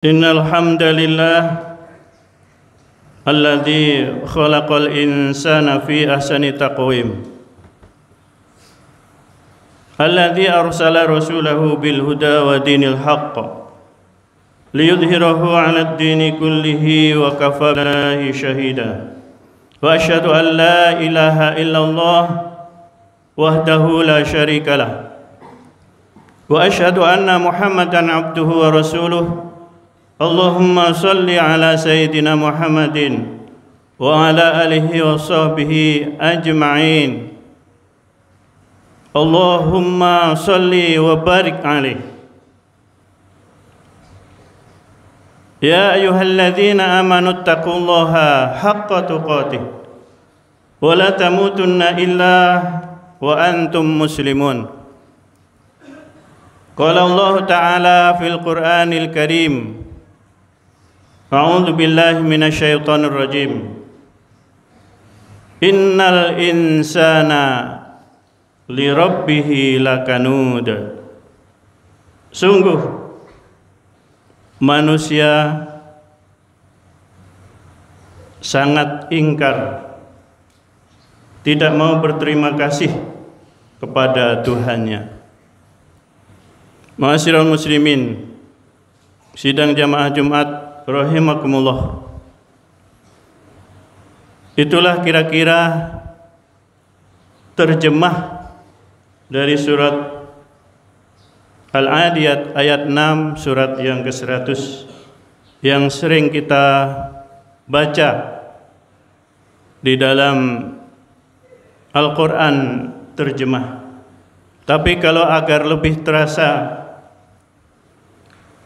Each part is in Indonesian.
Innal hamdalillah alladzi khalaqal insana fi ahsani taqwim alladzi arsala rasulahu bil huda wa dinil haqq liyudhhirahu 'alad dini kullihi wa kafa billahi shahida wa asyhadu an la ilaha illallah wahdahu la syarikalah wa asyhadu anna muhammadan abduhu wa rasuluh. Allahumma salli ala sayyidina Muhammadin wa ala alihi wa sahbihi ajma'in. Allahumma salli wa barik alaihi. Ya ayyuhalladzina amanu taqullaha haqqa tuqatih wa la tamutunna illa wa antum muslimun. Qala Allah Ta'ala fil Qur'anil Karim. A'udzu billahi minasyaitonir rajim. Innal insana lirabbih lakanud. Sungguh manusia sangat ingkar, tidak mau berterima kasih kepada Tuhannya. Ma'asyiral muslimin, sidang jamaah Jumat rahimakumullah. Itulah kira-kira terjemah dari surat Al-Adiyat ayat 6, surat yang ke-100 yang sering kita baca di dalam Al-Quran terjemah. Tapi kalau agar lebih terasa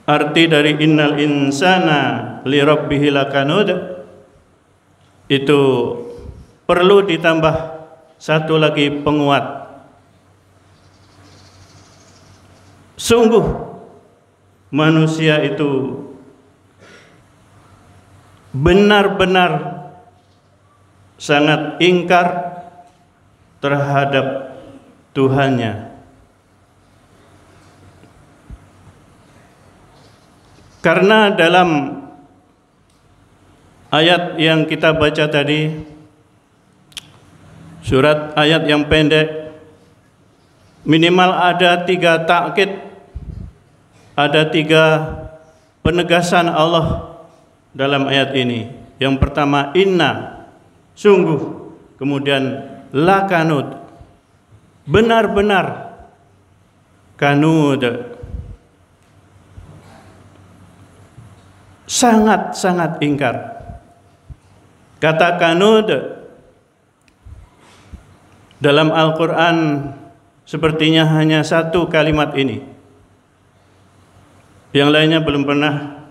arti dari innal insana li rabbih lakanud, itu perlu ditambah satu lagi penguat. Sungguh manusia itu benar-benar sangat ingkar terhadap Tuhannya. Karena dalam ayat yang kita baca tadi, surat ayat yang pendek, minimal ada 3 takkid, ada 3 penegasan Allah dalam ayat ini. Yang pertama inna, sungguh, kemudian lakanud, benar-benar, kanud, sangat-sangat ingkar. Kata kanud dalam Al-Quran sepertinya hanya 1 kalimat ini. Yang lainnya belum pernah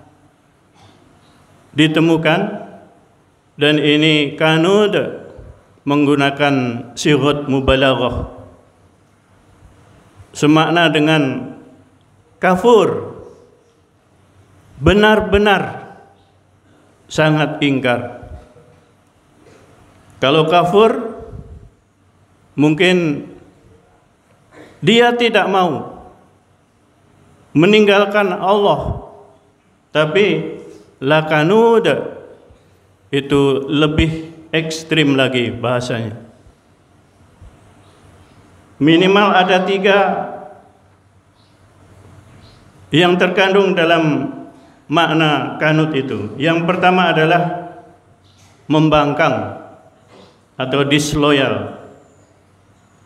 ditemukan. Dan ini kanud menggunakan sighat mubalaghah, semakna dengan kafur, benar-benar sangat ingkar. Kalau kafur, mungkin dia tidak mau meninggalkan Allah, tapi lakanud itu lebih ekstrim lagi bahasanya. Minimal ada 3 yang terkandung dalam makna kanut itu. Yang pertama adalah membangkang atau disloyal.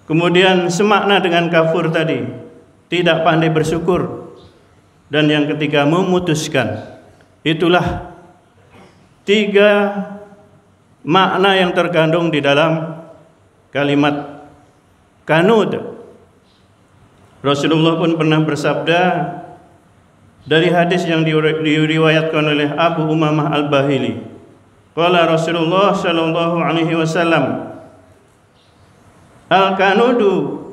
Kemudian semakna dengan kafur tadi, tidak pandai bersyukur. Dan yang ketiga memutuskan. Itulah 3 makna yang terkandung di dalam kalimat kanud. Rasulullah pun pernah bersabda dari hadis yang diriwayatkan oleh Abu Umamah Al-Bahili. Qala Rasulullah sallallahu alaihi wasallam, al-kanudu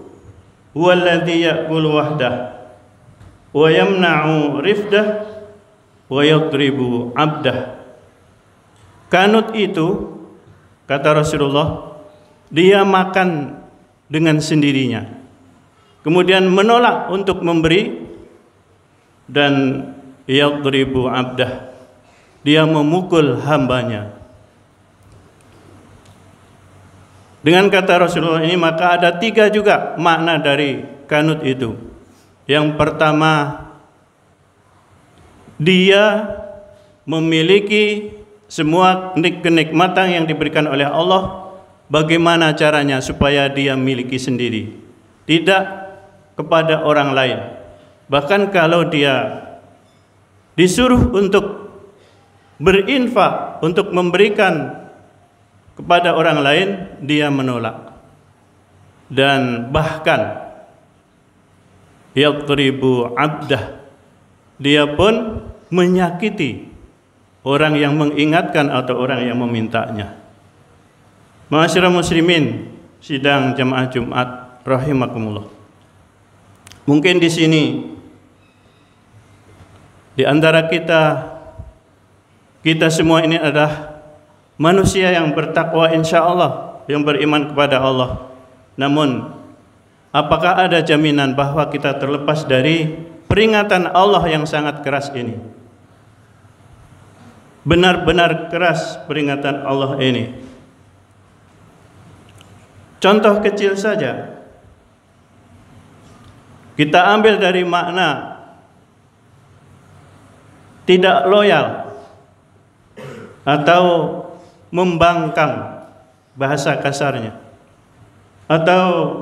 huwa alladhi ya'kul wahdah wa yamna'u rifdah wa yadribu 'abdah. Kanut itu, kata Rasulullah, dia makan dengan sendirinya, kemudian menolak untuk memberi dan yadribu abdah, dia memukul hambanya. Dengan kata Rasulullah ini maka ada 3 juga makna dari kanut itu. Yang pertama, dia memiliki semua kenikmatan yang diberikan oleh Allah. Bagaimana caranya supaya dia miliki sendiri, tidak kepada orang lain. Bahkan kalau dia disuruh untuk berinfak, untuk memberikan kepada orang lain, dia menolak. Dan bahkan yadribu abdah, dia pun menyakiti orang yang mengingatkan atau orang yang memintanya. Ma'asyiral muslimin sidang jamaah Jumat rahimakumullah. Mungkin di sini di antara kita semua ini adalah manusia yang bertakwa insyaallah, yang beriman kepada Allah. Namun apakah ada jaminan bahwa kita terlepas dari peringatan Allah yang sangat keras ini? Benar-benar keras peringatan Allah ini. Contoh kecil saja, kita ambil dari makna tidak loyal atau membangkang, bahasa kasarnya, atau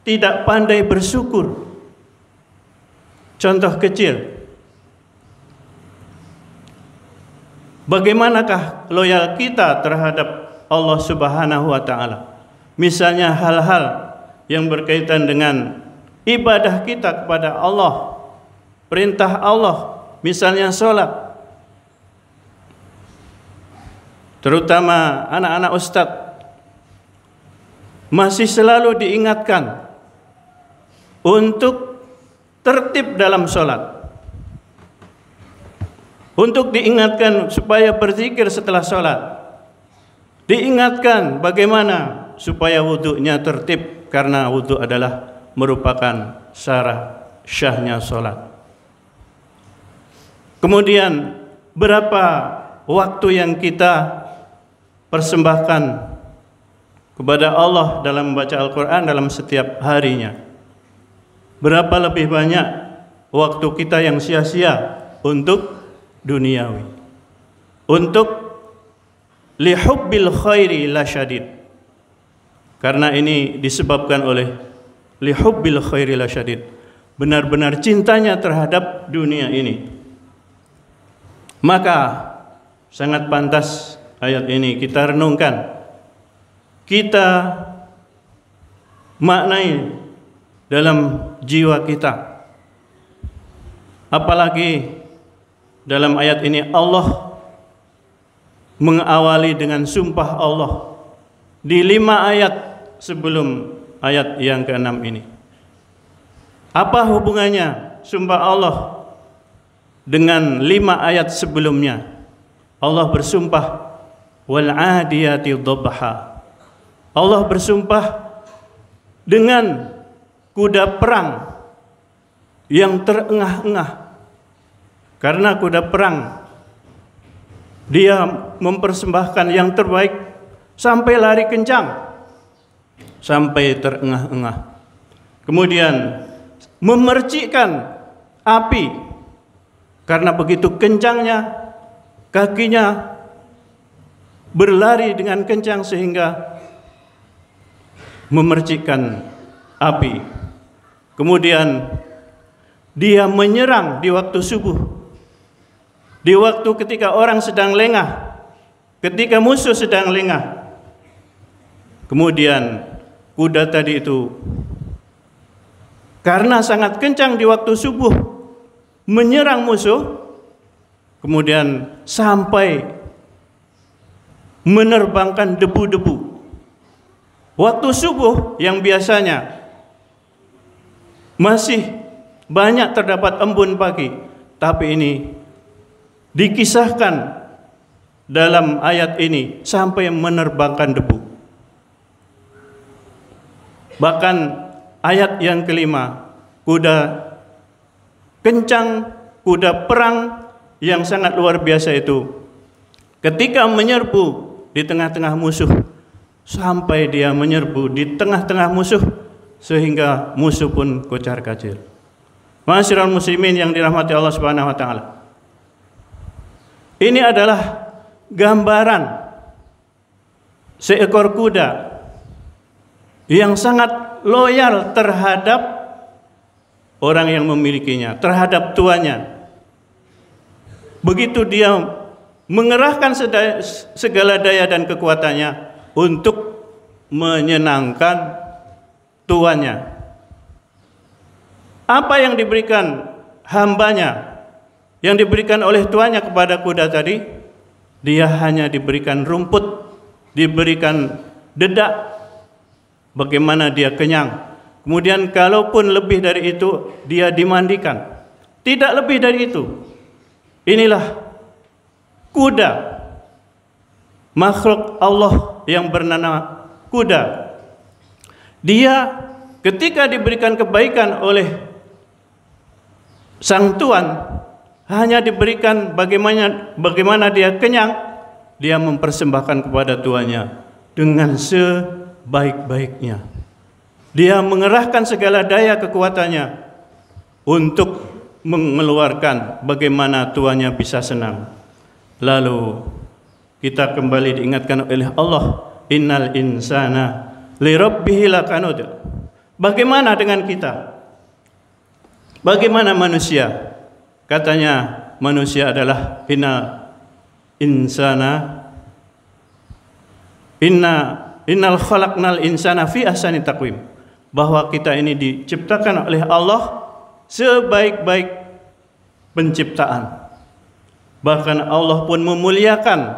tidak pandai bersyukur. Contoh kecil, bagaimanakah loyal kita terhadap Allah Subhanahu wa Ta'ala? Misalnya hal-hal yang berkaitan dengan ibadah kita kepada Allah, perintah Allah, misalnya sholat. Terutama anak-anak ustadz masih selalu diingatkan untuk tertib dalam sholat, untuk diingatkan supaya berzikir setelah sholat, diingatkan bagaimana supaya wudhunya tertib, karena wudhu adalah merupakan syarat syahnya sholat. Kemudian berapa waktu yang kita persembahkan kepada Allah dalam membaca Al-Quran dalam setiap harinya? Berapa lebih banyak waktu kita yang sia-sia untuk duniawi, untuk lihubbil khairi la syadid. Karena ini disebabkan oleh lihubbil khairi la syadid, benar-benar cintanya terhadap dunia ini. Maka sangat pantas ayat ini kita renungkan, kita maknai dalam jiwa kita. Apalagi dalam ayat ini Allah mengawali dengan sumpah Allah di 5 ayat sebelum ayat yang ke-6 ini. Apa hubungannya sumpah Allah dengan 5 ayat sebelumnya? Allah bersumpah wal adiyati dhabha. Allah bersumpah dengan kuda perang yang terengah-engah. Karena kuda perang dia mempersembahkan yang terbaik sampai lari kencang, sampai terengah-engah. Kemudian memercikkan api karena begitu kencangnya kakinya berlari dengan kencang sehingga memercikkan api. Kemudian dia menyerang di waktu subuh, di waktu ketika orang sedang lengah, ketika musuh sedang lengah. Kemudian kuda tadi itu karena sangat kencang di waktu subuh menyerang musuh, kemudian sampai menerbangkan debu-debu. Waktu subuh yang biasanya masih banyak terdapat embun pagi, tapi ini dikisahkan dalam ayat ini sampai menerbangkan debu. Bahkan ayat yang kelima, kuda kencang kuda perang yang sangat luar biasa itu, ketika menyerbu di tengah-tengah musuh, sampai dia menyerbu di tengah-tengah musuh sehingga musuh pun kocar-kacir. Ma'asyiral muslimin yang dirahmati Allah Subhanahu wa taala. Ini adalah gambaran seekor kuda yang sangat loyal terhadap orang yang memilikinya, terhadap tuannya. Begitu dia mengerahkan segala daya dan kekuatannya untuk menyenangkan tuannya. Apa yang diberikan hambanya, yang diberikan oleh tuannya kepada kuda tadi? Dia hanya diberikan rumput, diberikan dedak, bagaimana dia kenyang. Kemudian kalaupun lebih dari itu, dia dimandikan. Tidak lebih dari itu. Inilah kuda, makhluk Allah yang bernama kuda. Dia ketika diberikan kebaikan oleh sang tuan, hanya diberikan bagaimana dia kenyang, dia mempersembahkan kepada tuannya dengan sebaik-baiknya. Dia mengerahkan segala daya kekuatannya untuk mengeluarkan bagaimana tuannya bisa senang. Lalu kita kembali diingatkan oleh Allah, innal insana lirabbih lakanud. Bagaimana dengan kita? Bagaimana manusia? Katanya manusia adalah innal khalaqnal insana fi ahsani taqwim. Bahwa kita ini diciptakan oleh Allah sebaik-baik penciptaan. Bahkan Allah pun memuliakan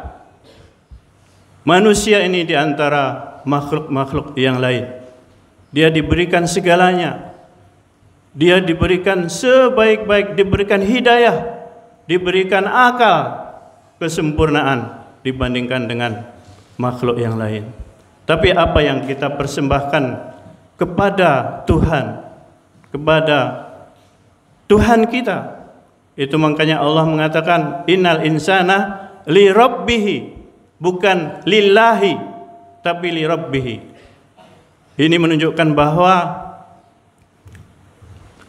manusia ini di antara makhluk-makhluk yang lain. Dia diberikan segalanya. Dia diberikan sebaik-baik, diberikan hidayah, diberikan akal, kesempurnaan dibandingkan dengan makhluk yang lain. Tapi apa yang kita persembahkan kepada Tuhan, kepada Tuhan kita, itu makanya Allah mengatakan innal insana li rabbih, bukan lillahi tapi li rabbih. Ini menunjukkan bahwa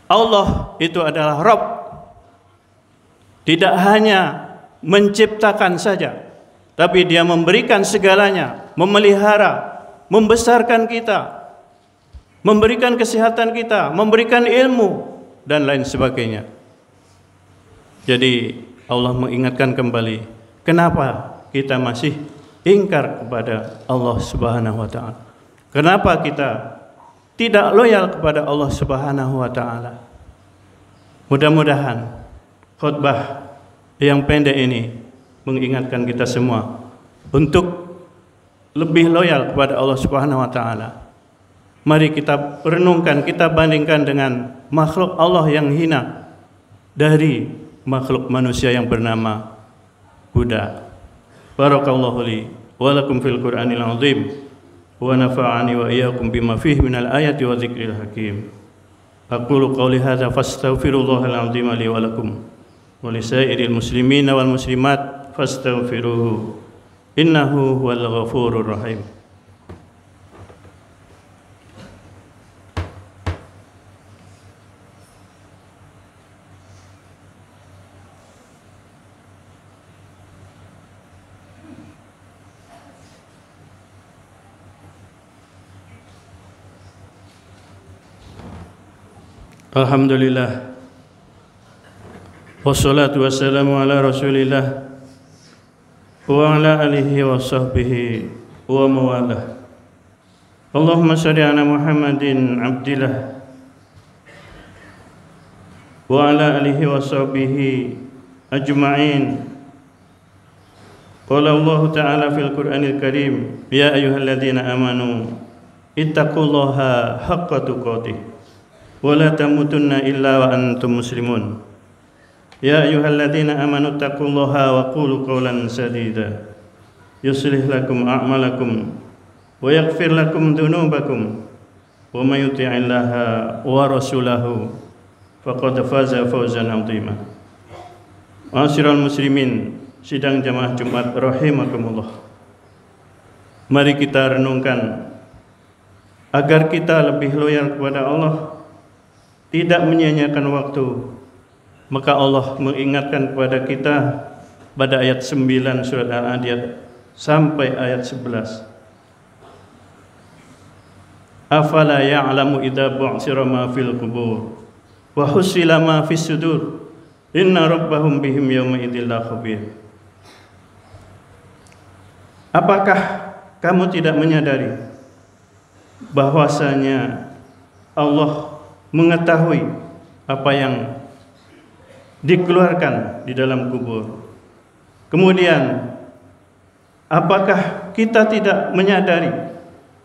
Allah itu adalah Rabb. Tidak hanya menciptakan saja, tapi Dia memberikan segalanya, memelihara, membesarkan kita, memberikan kesehatan kita, memberikan ilmu dan lain sebagainya. Jadi Allah mengingatkan kembali, kenapa kita masih ingkar kepada Allah Subhanahu wa taala? Kenapa kita tidak loyal kepada Allah Subhanahu wa taala? Mudah-mudahan khutbah yang pendek ini mengingatkan kita semua untuk lebih loyal kepada Allah Subhanahu wa taala. Mari kita renungkan, kita bandingkan dengan makhluk Allah yang hina dari makhluk manusia yang bernama kuda. Barakallahu li wa lakum fil Qur'anil azim wa nafa'ani wa iyyakum bima fihi minal ayati wa dzikril hakim. Aqulu qawli hadza fastaghfirullahal azim li wa lakum wa lisairil muslimina wal muslimat fastaghfiruhu innahu huwal ghafurur rahim. Alhamdulillah, wassalatu wassalamu ala rasulillah wa ala alihi wa sahbihi wa mawalah. Allahumma salli ala Muhammadin abdillah wa ala alihi wa sahbihi ajma'in. Qala Allah ta'ala fil Qur'anil Karim, ya ayyuhalladzina amanu ittaqullaha haqqa tuqatih wa la tamutunna illa wa antum muslimun. Ya ayyuhalladzina amanu taqullaha wa qulu qawlan sadida yuslih lakum a'malakum wa yaghfir lakum dhunubakum wa may yuti'illaha wa rasulahu faqad faza fawzan 'azima. Ma'asyiral muslimin, sidang jamaah Jumat rahimakumullah. Mari kita renungkan agar kita lebih loyal kepada Allah, tidak menyia-nyiakan waktu. Maka Allah mengingatkan kepada kita pada ayat 9 surat Al-Adiyat sampai ayat 11. Afala ya'lamu idza bu'sira ma fil qubur wa husila ma fis sudur inna rabbahum bihim yawma idzil khabir. Apakah kamu tidak menyadari bahwasanya Allah mengetahui apa yang dikeluarkan di dalam kubur? Kemudian apakah kita tidak menyadari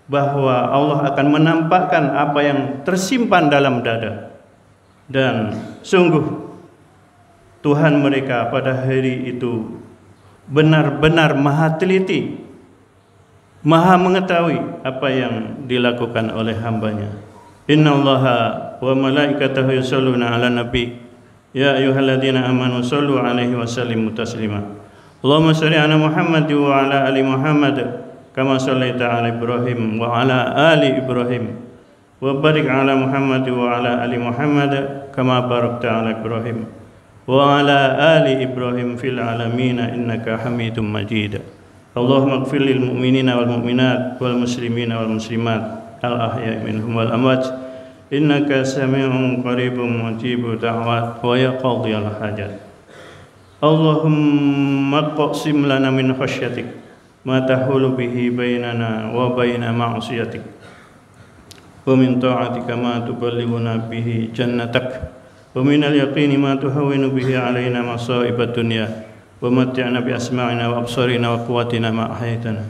bahwa Allah akan menampakkan apa yang tersimpan dalam dada? Dan sungguh Tuhan mereka pada hari itu benar-benar maha teliti, maha mengetahui apa yang dilakukan oleh hambanya. Innallaha wa malaikatahu yusholluna ala nabi ya ayyuhalladzina amanu shollu alaihi wa sallimu taslima. Allahumma sholli ala Muhammad wa ala ali Muhammad kama shallaita ala Ibrahim wa ala ali Ibrahim wa barik ala Muhammad wa ala ali Muhammad kama barakta ala Ibrahim wa ala ali Ibrahim fil alamin innaka Hamidum Majid. Allahumma ighfir lil mu'minina wal mu'minat wal muslimina wal muslimat al ahya'i minhum wal amwat innaka sami'un qaribun mujibud da'wat wa yaqdi al hajat. Allahumma qsim lana min khasyatik ma tahulu bihi bainana wa baina ma'siyatik wa min ta'atika ma tuballighuna bihi jannatak wa min al-yaqini ma tuhawwinu bihi alaina masa'ibad dunya wa mat'ina bi asma'ina wa absarina wa quwwatina ma ahyaytana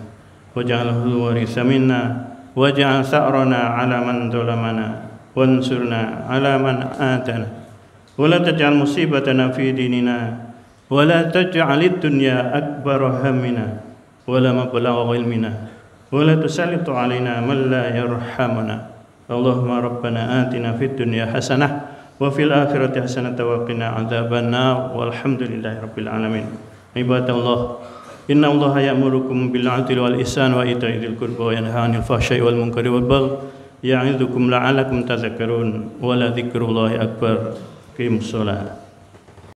waj'alhu waritha minna waj'al sa'rana 'ala man dhalamana wansurna 'ala man atana wa la taj'al musibatana fi dinina wa la taj'alid dunya akbara hammina wala mablagha ilmina wala tusallitu alaina man la yarhamuna. Allahumma rabbana atina fid dunya hasanah wa fil akhirati hasanah wa qina adzabannar walhamdulillahi rabbil alamin. Ibadallah, inna Allaha ya'murukum bil 'adli wal ihsan wa ita'i dzil qurba wa yanha 'anil fahsya'i wal munkari wal baghi ya'idzukum la'allakum tadhakkarun wa la dzikrullahi akbar. Qimus shalah.